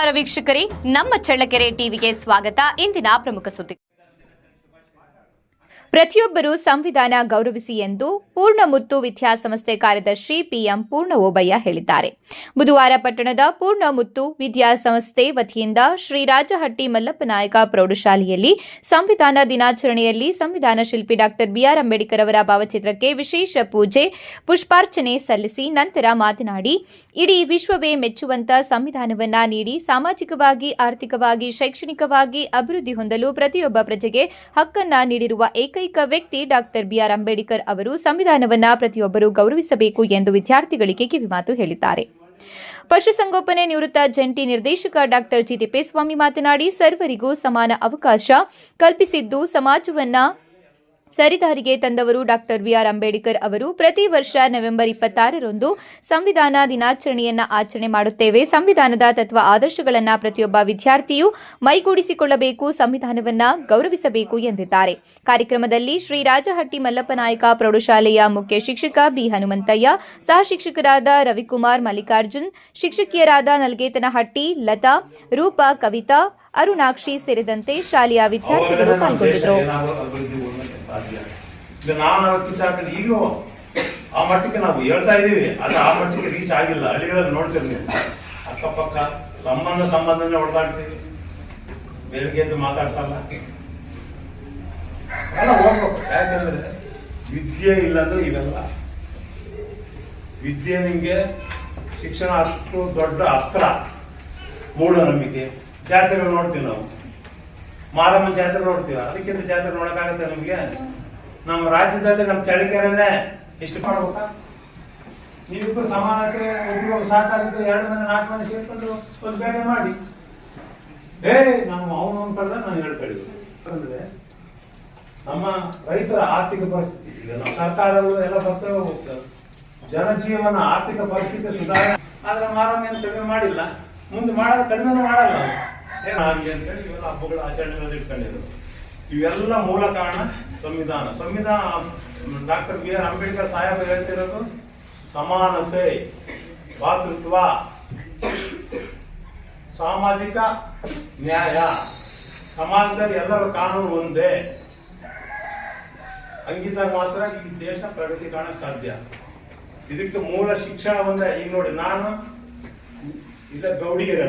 ನಮಸ್ಕಾರ ವೀಕ್ಷಕರೇ, ನಮ್ಮ ಚಳ್ಳಕೆರೆ ಟಿವಿಗೆ ಸ್ವಾಗತ. ಇಂದಿನ ಪ್ರಮುಖ ಸುದ್ದಿ. ಪ್ರತಿಯೊಬ್ಬರು ಸಂವಿಧಾನ ಗೌರವಿಸಿ ಎಂದು ಪೂರ್ಣಮುತ್ತು ವಿದ್ಯಾಸಂಸ್ಥೆ ಕಾರ್ಯದರ್ಶಿ ಪಿಎಂ ಪೂರ್ಣ ಓಬಯ್ಯ ಹೇಳಿದ್ದಾರೆ. ಬುಧವಾರ ಪಟ್ಟಣದ ಪೂರ್ಣಮುತ್ತು ವಿದ್ಯಾಸಂಸ್ಥೆ ವತಿಯಿಂದ ಶ್ರೀ ರಾಜಹಟ್ಟಿ ಮಲ್ಲಪ್ಪನಾಯಕ ಪ್ರೌಢಶಾಲೆಯಲ್ಲಿ ಸಂವಿಧಾನ ದಿನಾಚರಣೆಯಲ್ಲಿ ಸಂವಿಧಾನ ಶಿಲ್ಪಿ ಡಾಕ್ಟರ್ ಬಿಆರ್ ಅಂಬೇಡ್ಕರ್ ಅವರ ಭಾವಚಿತ್ರಕ್ಕೆ ವಿಶೇಷ ಪೂಜೆ ಪುಷ್ಪಾರ್ಚನೆ ಸಲ್ಲಿಸಿ ನಂತರ ಮಾತನಾಡಿ, ಇಡೀ ವಿಶ್ವವೇ ಮೆಚ್ಚುವಂತ ಸಂವಿಧಾನವನ್ನ ನೀಡಿ ಸಾಮಾಜಿಕವಾಗಿ, ಆರ್ಥಿಕವಾಗಿ, ಶೈಕ್ಷಣಿಕವಾಗಿ ಅಭಿವೃದ್ಧಿ ಹೊಂದಲು ಪ್ರತಿಯೊಬ್ಬ ಪ್ರಜೆಗೆ ಹಕ್ಕನ್ನ ನೀಡಿರುವ ಏಕೈಕ ವ್ಯಕ್ತಿ ಡಾಕ್ಟರ್ ಬಿಆರ್ ಅಂಬೇಡ್ಕರ್ ಅವರು. ಸಂವಿಧಾನವನ್ನ ಪ್ರತಿಯೊಬ್ಬರು ಗೌರವಿಸಬೇಕು ಎಂದು ವಿದ್ಯಾರ್ಥಿಗಳಿಗೆ ಕಿವಿಮಾತು ಹೇಳಿದ್ದಾರೆ. ಪಶುಸಂಗೋಪನೆ ನಿವೃತ್ತ ಜಂಟಿ ನಿರ್ದೇಶಕ ಡಾಕ್ಟರ್ ಜಿ ತಿಪ್ಪೇಸ್ವಾಮಿ ಮಾತನಾಡಿ, ಸರ್ವರಿಗೂ ಸಮಾನ ಅವಕಾಶ ಕಲ್ಪಿಸಿದ್ದು ಸಮಾಜವನ್ನ ಸರಿದಾರಿಗೆ ತಂದವರು ಡಾಕ್ಟರ್ ಬಿಆರ್ ಅಂಬೇಡ್ಕರ್ ಅವರು. ಪ್ರತಿ ವರ್ಷ ನವೆಂಬರ್ 26ರಂದು ಸಂವಿಧಾನ ದಿನಾಚರಣೆಯನ್ನ ಆಚರಣೆ ಮಾಡುತ್ತೇವೆ. ಸಂವಿಧಾನದ ತತ್ವ ಆದರ್ಶಗಳನ್ನು ಪ್ರತಿಯೊಬ್ಬ ವಿದ್ಯಾರ್ಥಿಯು ಮೈಗೂಡಿಸಿಕೊಳ್ಳಬೇಕು, ಸಂವಿಧಾನವನ್ನ ಗೌರವಿಸಬೇಕು ಎಂದಿದ್ದಾರೆ. ಕಾರ್ಯಕ್ರಮದಲ್ಲಿ ಶ್ರೀ ರಾಜಹಟ್ಟಿ ಮಲ್ಲಪ್ಪನಾಯಕ ಪ್ರೌಢಶಾಲೆಯ ಮುಖ್ಯ ಶಿಕ್ಷಕ ಬಿ ಹನುಮಂತಯ್ಯ, ಸಹ ಶಿಕ್ಷಕರಾದ ರವಿಕುಮಾರ್, ಮಲ್ಲಿಕಾರ್ಜುನ್, ಶಿಕ್ಷಕಿಯರಾದ ನಲ್ಗೇತನಹಟ್ಟಿ, ಲತಾ, ರೂಪಾ, ಕವಿತಾ, ಅರುಣಾಕ್ಷಿ ಸೇರಿದಂತೆ ಶಾಲೆಯ ವಿದ್ಯಾರ್ಥಿಗಳು ಪಾಲ್ಗೊಂಡಿದ್ದರು. ಈಗಲೂ ಆ ಮಟ್ಟಕ್ಕೆ ನಾವು ಹೇಳ್ತಾ ಇದೀವಿ, ಅದು ಆ ಮಟ್ಟಕ್ಕೆ ರೀಚ್ ಆಗಿಲ್ಲ. ಹಳ್ಳಿಗಳಲ್ಲಿ ನೋಡ್ತೀವಿ, ಅಕ್ಕಪಕ್ಕ ಸಂಬಂಧನೇ ಹೊಡೆದಾಡ್ತೀವಿ, ಬೆಳಿಗ್ಗೆ ಎದ್ದು ಮಾತಾಡ್ಸಲ್ಲ ಎಲ್ಲ ಹೋಗ್ಬೇಕು. ಯಾಕಂದ್ರೆ ವಿದ್ಯೆ ಇಲ್ಲಂದ್ರೆ ಇವೆಲ್ಲ ವಿದ್ಯೆ, ನಿಮ್ಗೆ ಶಿಕ್ಷಣ ಅಷ್ಟು ದೊಡ್ಡ ಅಸ್ತ್ರ. ಮೂಢನಂಬಿಕೆ ಜಾತ್ರೆಗಳು ನೋಡ್ತೀವಿ ನಾವು, ಮಾರಮ್ಮ ಜಾತ್ರೆ ನೋಡ್ತೀವಿ, ಅದಕ್ಕಿಂತ ಜಾತ್ರೆ ನೋಡಕ್ಕಾಗತ್ತೆ ನಮ್ಗೆ? ನಮ್ಮ ರಾಜ್ಯದಲ್ಲಿ ನಮ್ಮ ಚಳ್ಳಕೆರೆನೇ ಎಷ್ಟು ಮಾಡ್ಬೇಕಾ? ನೀವಿಬ್ಬರು ಸಮಾನತೆ, ಒಬ್ಬರು ಸಾಕಾಗಿದ್ದು 2 ಮಂದಿ 4 ಮಂದಿ ಸೇರ್ಕೊಂಡು ಒಂದು ಬೇರೆ ಮಾಡಿ, ನಾವು ಅವನು ಕಳೆದ ನಾನು ಹೇಳ್ಕೊಳ್ಳಿ. ಅಂದ್ರೆ ನಮ್ಮ ರೈತರ ಆರ್ಥಿಕ ಪರಿಸ್ಥಿತಿ, ಈಗ ನಮ್ಮ ಸರ್ಕಾರಗಳು ಎಲ್ಲ ಬರ್ತವೆ ಹೋಗ್ತವೆ, ಜನಜೀವನ ಆರ್ಥಿಕ ಪರಿಸ್ಥಿತಿ ಸುಧಾರಣೆ. ಆದ್ರೆ ಮಾರಮ್ಮ ಏನು ಕಡಿಮೆ ಮಾಡಿಲ್ಲ, ಮುಂದೆ ಮಾಡೋದು ಕಡಿಮೆನೂ ಮಾಡಲ್ಲ. ಏನಾಗಿದೆ ಅಂತೇಳಿ ಇವೆಲ್ಲ ಹಬ್ಬಗಳ ಆಚರಣೆಗಳನ್ನು ಇಟ್ಕೊಂಡಿದ್ರು. ಇವೆಲ್ಲ ಮೂಲ ಕಾರಣ ಸಂವಿಧಾನ. Doctor B R Ambedkar Saheb ಹೇಳ್ತಿರೋದು ಸಮಾನತೆ, ಭಾತೃತ್ವ, ಸಾಮಾಜಿಕ ನ್ಯಾಯ, ಸಮಾಜದಲ್ಲಿ ಎಲ್ಲರ ಕಾನೂನು ಒಂದೇ, ಹಂಗಿದ್ದಾಗ ಮಾತ್ರ ಈ ದೇಶ ಪ್ರಗತಿ ಕಾಣಕ್ ಸಾಧ್ಯ. ಇದಕ್ಕೆ ಮೂಲ ಶಿಕ್ಷಣ ಒಂದೇ. ಈಗ ನೋಡಿ, ನಾನು ಇಲ್ಲ ಗೌಡಿಗೆರೆ